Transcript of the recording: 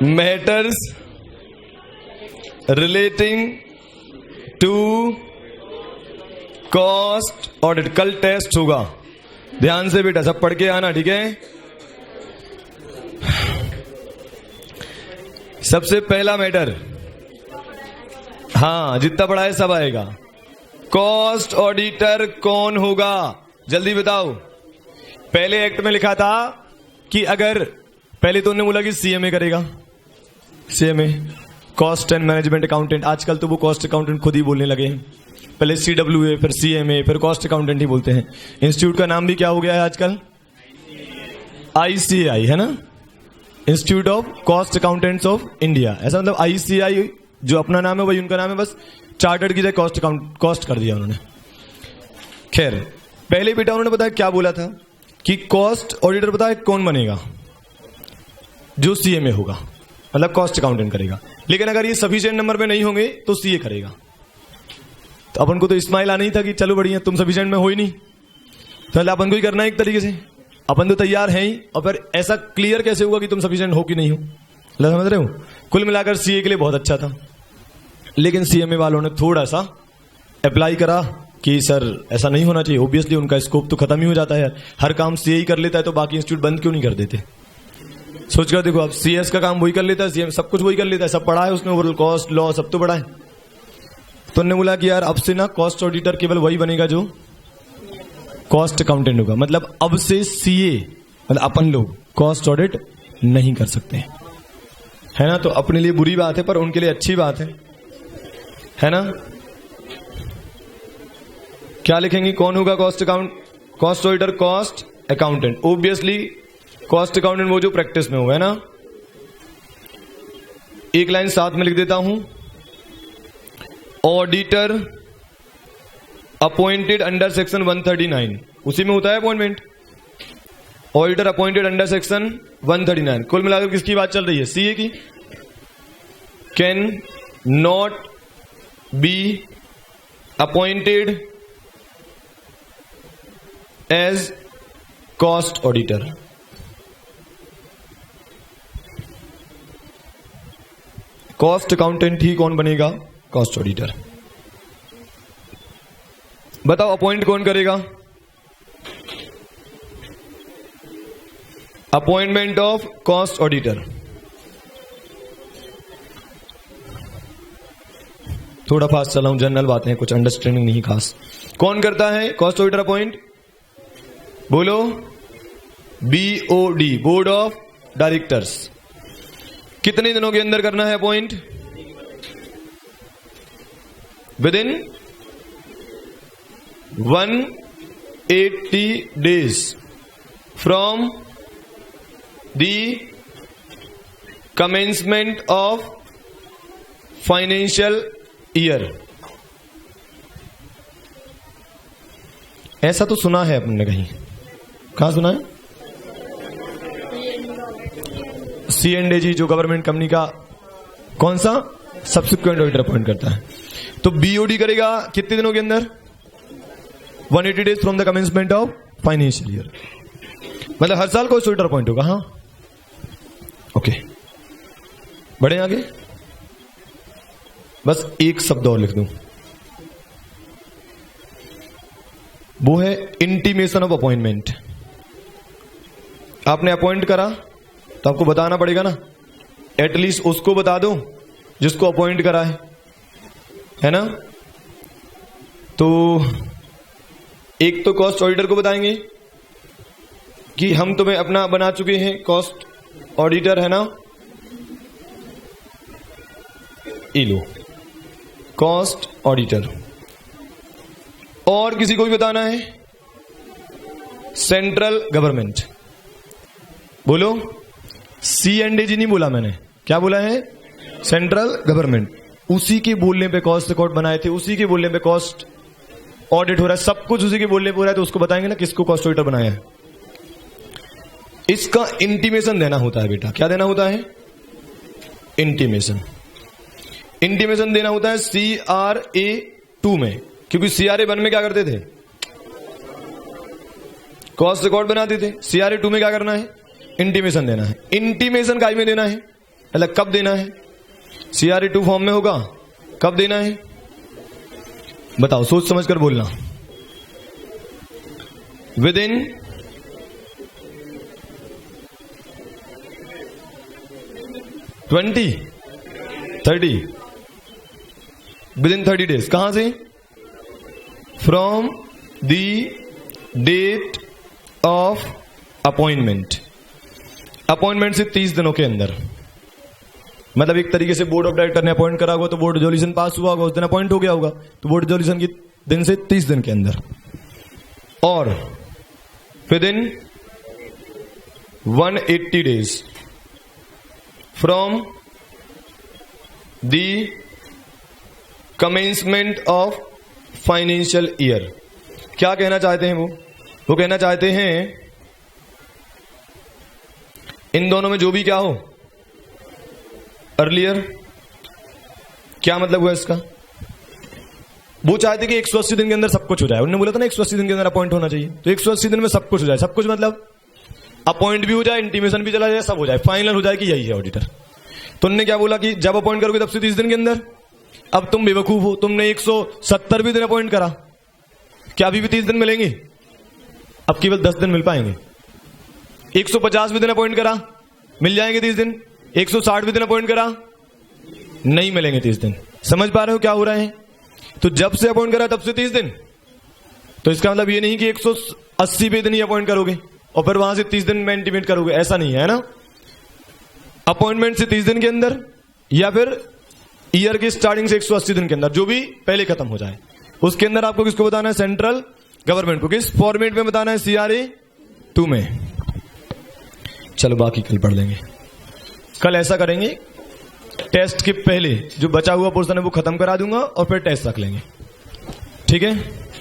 Matters relating to cost audit. कल test होगा, ध्यान से बेटा सब पढ़ के आना, ठीक है। सबसे पहला मैटर, हाँ जितना पढ़ा है सब आएगा। कॉस्ट ऑडिटर कौन होगा, जल्दी बताओ। पहले एक्ट में लिखा था कि अगर, पहले तो उन्होंने बोला कि सीएमए करेगा, CMA cost and management accountant. आजकल तो वो कॉस्ट अकाउंटेंट खुद ही बोलने लगे हैं, पहले सीडब्ल्यूए फिर सीएमए फिर कॉस्ट अकाउंटेंट ही बोलते हैं। इंस्टीट्यूट का नाम भी क्या हो गया है आजकल, आईसीएआई है ना, institute of cost accountants of India. ऐसा मतलब आईसीएआई जो अपना नाम है वही उनका नाम है, बस चार्टर्ड की जगह कॉस्ट कर दिया उन्होंने। खैर पहले बेटा उन्होंने बताया क्या बोला था कि कॉस्ट ऑडिटर पता है कौन बनेगा, जो सीएमए होगा, मतलब कॉस्ट अकाउंटेंट करेगा। लेकिन अगर ये सफिशिएंट नंबर में नहीं होंगे तो सीए करेगा। तो अपन को तो इस्माइल आना ही था कि चलो बढ़िया, तुम सफिशिएंट में हो ही नहीं, तो अपन को ही करना है एक तरीके से। अपन तो तैयार हैं ही, और फिर ऐसा क्लियर कैसे होगा कि तुम सफिशिएंट हो कि नहीं हो, समझ रहे हो। कुल मिलाकर सीए के लिए बहुत अच्छा था, लेकिन सीएमए वालों ने थोड़ा सा अप्लाई करा कि सर ऐसा नहीं होना चाहिए। ऑब्वियसली उनका स्कोप तो खत्म ही हो जाता है यार, हर काम सीए ही कर लेता है तो बाकी इंस्टीट्यूट बंद क्यों नहीं कर देते। सोच कर देखो, अब सीएस का काम वही कर लेता है, सीएम सब कुछ वही कर लेता है, सब पढ़ा है उसने, ओवरऑल कॉस्ट लॉ सब तो पढ़ा है। तो उन्होंने बोला कि यार अब से ना कॉस्ट ऑडिटर केवल वही बनेगा जो कॉस्ट अकाउंटेंट होगा। मतलब अब से सीए मतलब अपन लोग कॉस्ट ऑडिट नहीं कर सकते, है ना। तो अपने लिए बुरी बात है पर उनके लिए अच्छी बात है ना। क्या लिखेंगे, कौन होगा cost auditor, cost accountant. Obviously cost accountant वो जो प्रैक्टिस में होगा, है ना। एक लाइन साथ में लिख देता हूं, ऑडिटर अपॉइंटेड अंडर सेक्शन 139, उसी में होता है appointment. Auditor appointed under section 139। कुल मिलाकर किसकी बात चल रही है, सीए की। Can not be appointed as cost auditor. Cost accountant ही कौन बनेगा, कॉस्ट ऑडिटर। बताओ अपॉइंट कौन करेगा, अपॉइंटमेंट ऑफ कॉस्ट ऑडिटर। थोड़ा फास्ट चला हूं, जनरल बातें हैं, कुछ अंडरस्टैंडिंग नहीं खास। कौन करता है कॉस्ट ऑडिटर अपॉइंट, बोलो, बीओडी, बोर्ड ऑफ डायरेक्टर्स। कितने दिनों के अंदर करना है appoint, within 180 days from the commencement of financial year. ऐसा तो सुना है अपने कहीं, कहां सुना है, C&AG जो गवर्नमेंट कंपनी का कौन सा सब्सिक्वेंट ऑडिटर अपॉइंट करता है। तो बीओडी करेगा कितने दिनों के अंदर, 180 days from the commencement of financial year. मतलब हर साल कोई ऑडिटर अपॉइंट होगा, हाँ ओके। बढ़े आगे, बस एक शब्द और लिख दूं, वो है इंटीमेशन ऑफ अपॉइंटमेंट। आपने अपॉइंट करा तो आपको बताना पड़ेगा ना, एटलीस्ट उसको बता दो जिसको अपॉइंट करा है ना। तो एक तो कॉस्ट ऑडिटर को बताएंगे कि हम तुम्हें अपना बना चुके हैं कॉस्ट ऑडिटर, है ना। Low cost auditor. और किसी को भी बताना है, सेंट्रल गवर्नमेंट। बोलो, C&AG नहीं बोला मैंने, क्या बोला है, सेंट्रल गवर्नमेंट। उसी के बोलने पे कॉस्ट रिकॉर्ड बनाए थे, उसी के बोलने पे कॉस्ट ऑडिट हो रहा है, सब कुछ उसी के बोलने पे हो रहा है। तो उसको बताएंगे ना किसको कॉस्ट ऑडिटर बनाया है। इसका इंटीमेशन देना होता है बेटा, क्या देना होता है, इंटीमेशन। इंटीमेशन देना होता है CRA 2 में, क्योंकि CRA 1 में क्या करते थे, कॉस्ट रिकॉर्ड बनाते थे। CRA 2 में क्या करना है, इंटीमेशन देना है। इंटीमेशन काय में देना है, मतलब कब देना है? CRA2 फॉर्म में होगा, कब देना है बताओ, सोच समझ कर बोलना। Within 30 within 30 days. कहां से? From the date of appointment. Appointment से 30 दिनों के अंदर, मतलब एक तरीके से बोर्ड ऑफ डायरेक्टर ने अपॉइंट करा होगा तो बोर्ड रेजोल्यूशन पास हुआ होगा, उस दिन अपॉइंट हो गया होगा, तो बोर्ड रेजोल्यूशन के दिन से 30 दिन के अंदर। और with in 180 days from the commencement of financial year. क्या कहना चाहते हैं वो कहना चाहते हैं इन दोनों में जो भी क्या हो, अर्लियर। क्या मतलब हुआ इसका? वो चाहते कि 180 दिन के अंदर सब कुछ हो जाए। उन्होंने बोला था ना 180 दिन के अंदर अपॉइंट होना चाहिए, तो 180 दिन में सब कुछ हो जाए। सब कुछ मतलब अपॉइंट भी हो जाए, इंटीमेशन भी चला जाए, सब हो जाए, फाइनल हो जाए कि यही है ऑडिटर। तो उन्होंने क्या बोला कि जब अपॉइंट करोगे तब से 30 दिन के अंदर। अब तुम बेवकूफ हो, तुमने 170 भी दिन अपॉइंट करा, क्या अभी भी 30 दिन मिलेंगे? अब केवल 10 दिन मिल पाएंगे। 150 भी दिन अपॉइंट करा, मिल जाएंगे 30 दिन। 160 भी दिन अपॉइंट करा, नहीं मिलेंगे 30 दिन। समझ पा रहे हो क्या हो रहा है? तो जब से अपॉइंट करा तब से 30 दिन। तो इसका मतलब ये नहीं कि 180 पे दिन ही अपॉइंट करोगे और फिर वहां से 30 दिन में इंटीमेट करोगे, ऐसा नहीं है ना। अपॉइंटमेंट से 30 दिन के अंदर या फिर ईयर की स्टार्टिंग से 180 दिन के अंदर, जो भी पहले खत्म हो जाए, उसके अंदर आपको किसको बताना है? सेंट्रल गवर्नमेंट को। किस फॉर्मेट में बताना है? CRA2 में। चलो बाकी कल पढ़ लेंगे। कल ऐसा करेंगे, टेस्ट के पहले जो बचा हुआ पोर्शन है वो खत्म करा दूंगा और फिर टेस्ट रख लेंगे, ठीक है?